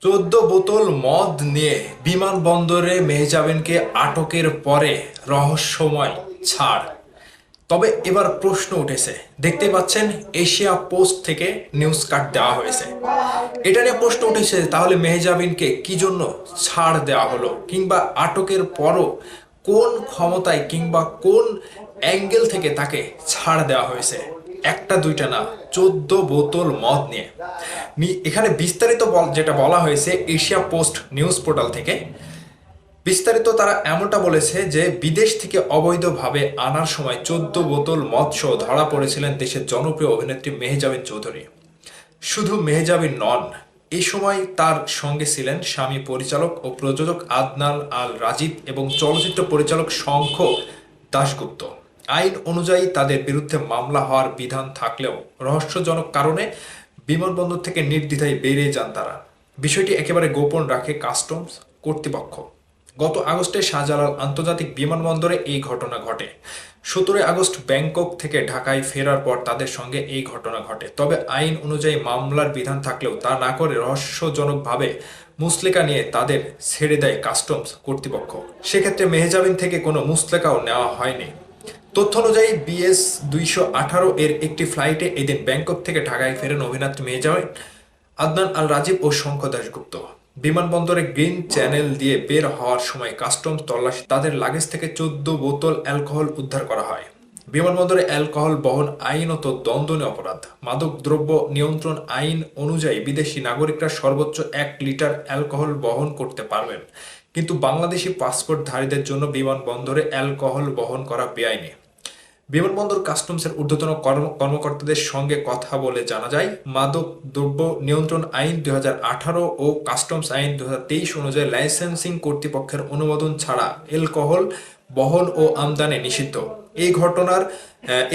14 বোতল মদ নিয়ে বিমানবন্দরে মেহজাবিনকে আটকের পরে রহস্যময় ছাড়। তবে এবার প্রশ্ন উঠেছে, দেখতে পাচ্ছেন এশিয়া পোস্ট থেকে নিউজ কাট দেওয়া হয়েছে। এটা নিয়ে প্রশ্ন উঠেছে, তাহলে মেহজাবিনকে কি জন্য ছাড় দেওয়া হলো, কিংবা আটকের পরও কোন ক্ষমতায় কিংবা কোন অ্যাঙ্গেল থেকে তাকে ছাড় দেওয়া হয়েছে। একটা দুইটা না, 14 বোতল মদ নিয়ে। এখানে বিস্তারিত যেটা বলা হয়েছে এশিয়া পোস্ট নিউজ পোর্টাল থেকে, বিস্তারিত তারা এমনটা বলেছে যে বিদেশ থেকে অবৈধভাবে আনার সময় 14 বোতল মদ সহ ধরা পড়েছিলেন দেশের জনপ্রিয় অভিনেত্রী মেহজাবিন চৌধুরী। শুধু মেহজাবিন নন, এই সময় তার সঙ্গে ছিলেন স্বামী পরিচালক ও প্রযোজক আদনান আল রাজীব এবং চলচ্চিত্র পরিচালক শঙ্খ দাশগুপ্ত। আইন অনুযায়ী তাদের বিরুদ্ধে মামলা হওয়ার বিধান থাকলেও রহস্যজনক কারণে বিমানবন্দর থেকে নির্দ্বিধায় বেরিয়ে যান তারা। বিষয়টি একেবারে গোপন রাখে কাস্টমস কর্তৃপক্ষ। গত আগস্টে শাহজালাল আন্তর্জাতিক বিমানবন্দরে এই ঘটনা ঘটে। 17 আগস্ট ব্যাংকক থেকে ঢাকায় ফেরার পর তাদের সঙ্গে এই ঘটনা ঘটে। তবে আইন অনুযায়ী মামলার বিধান থাকলেও তা না করে রহস্যজনকভাবে মুচলেকা নিয়ে তাদের ছেড়ে দেয় কাস্টমস কর্তৃপক্ষ। সেক্ষেত্রে মেহজাবিন থেকে কোনো মুচলেকাও নেওয়া হয়নি। তথ্য অনুযায়ী বিএস 218 এর একটি ফ্লাইটে এদিন ব্যাংকক থেকে ঢাকায় ফেরেন অভিনেত্রী মেহজাবিন, আদনান আল রাজীব ও শঙ্খ দাশগুপ্ত। বিমানবন্দরে গ্রিন চ্যানেল দিয়ে বের হওয়ার সময় কাস্টমস তল্লাশি তাদের লাগেজ থেকে 14 বোতল অ্যালকোহল উদ্ধার করা হয়। বিমানবন্দরে অ্যালকোহল বহন আইনত দণ্ডনীয় অপরাধ। মাদকদ্রব্য নিয়ন্ত্রণ আইন অনুযায়ী বিদেশি নাগরিকরা সর্বোচ্চ 1 লিটার অ্যালকোহল বহন করতে পারবেন, কিন্তু বাংলাদেশি পাসপোর্টধারীদের জন্য বিমানবন্দরে অ্যালকোহল বহন করা বেআইনি। বিমানবন্দর কাস্টমসের ঊর্ধ্বতন কর্মকর্তাদের সঙ্গে কথা বলে জানা যায়, মাদক দ্রব্য নিয়ন্ত্রণ আইন 2018 ও কাস্টমস আইন 2023 অনুযায়ী লাইসেন্সিং কর্তৃপক্ষের অনুমোদন ছাড়া অ্যালকোহল বহন ও আমদানি নিষিদ্ধ।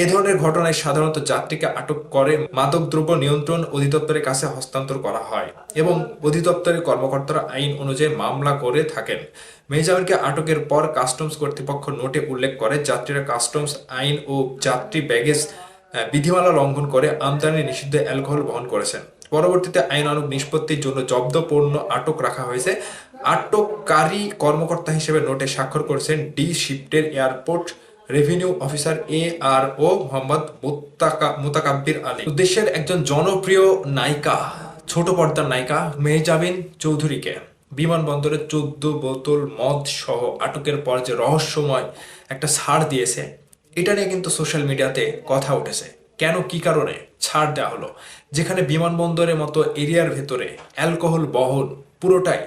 এ ধরনের ঘটনায় সাধারণত যাত্রীকে আটক করে মাদকদ্রব্য নিয়ন্ত্রণ অধিদপ্তরের কাছে হস্তান্তর করা হয় এবং অধিদপ্তরের কর্মকর্তারা আইন অনুযায়ী মামলা করে থাকেন। মেহজাবিনকে আটকের পর কাস্টমস কর্তৃপক্ষ নোটে উল্লেখ করে, যাত্রীরা কাস্টমস আইন ও যাত্রী ব্যাগেজ বিধিমালা লঙ্ঘন করে আমদানি নিষিদ্ধ অ্যালকোহল বহন করেছেন। পরবর্তীতে আইনানুগ নিষ্পত্তির জন্য জব্দ পণ্য আটক রাখা হয়েছে। আটককারী কর্মকর্তা হিসেবে নোটে স্বাক্ষর করেছেন ডি শিফটের airport revenue officer ARO Mohammad Motakabbir Ali. দেশের একজন জনপ্রিয় নায়িকা, ছোট পর্দার নায়িকা মেহজাবিন চৌধুরীকে বিমানবন্দরে 14 বোতল মদ সহ আটকের পর যে রহস্যময় একটা ছাড় দিয়েছে, এটা নিয়ে কিন্তু সোশ্যাল মিডিয়াতে কথা উঠেছে। কেন, কি কারণে ছাড় দেওয়া হলো, যেখানে বিমানবন্দরের মতো এরিয়ার ভেতরে অ্যালকোহল বহন পুরোটাই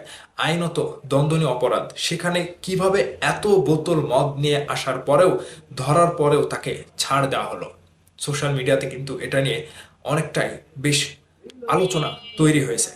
আইনত দণ্ডনীয় অপরাধ, সেখানে কিভাবে এত বোতল মদ নিয়ে আসার পরেও, ধরার পরেও তাকে ছাড় দেওয়া হলো। সোশ্যাল মিডিয়াতে কিন্তু এটা নিয়ে অনেকটাই বেশ আলোচনা তৈরি হয়েছে।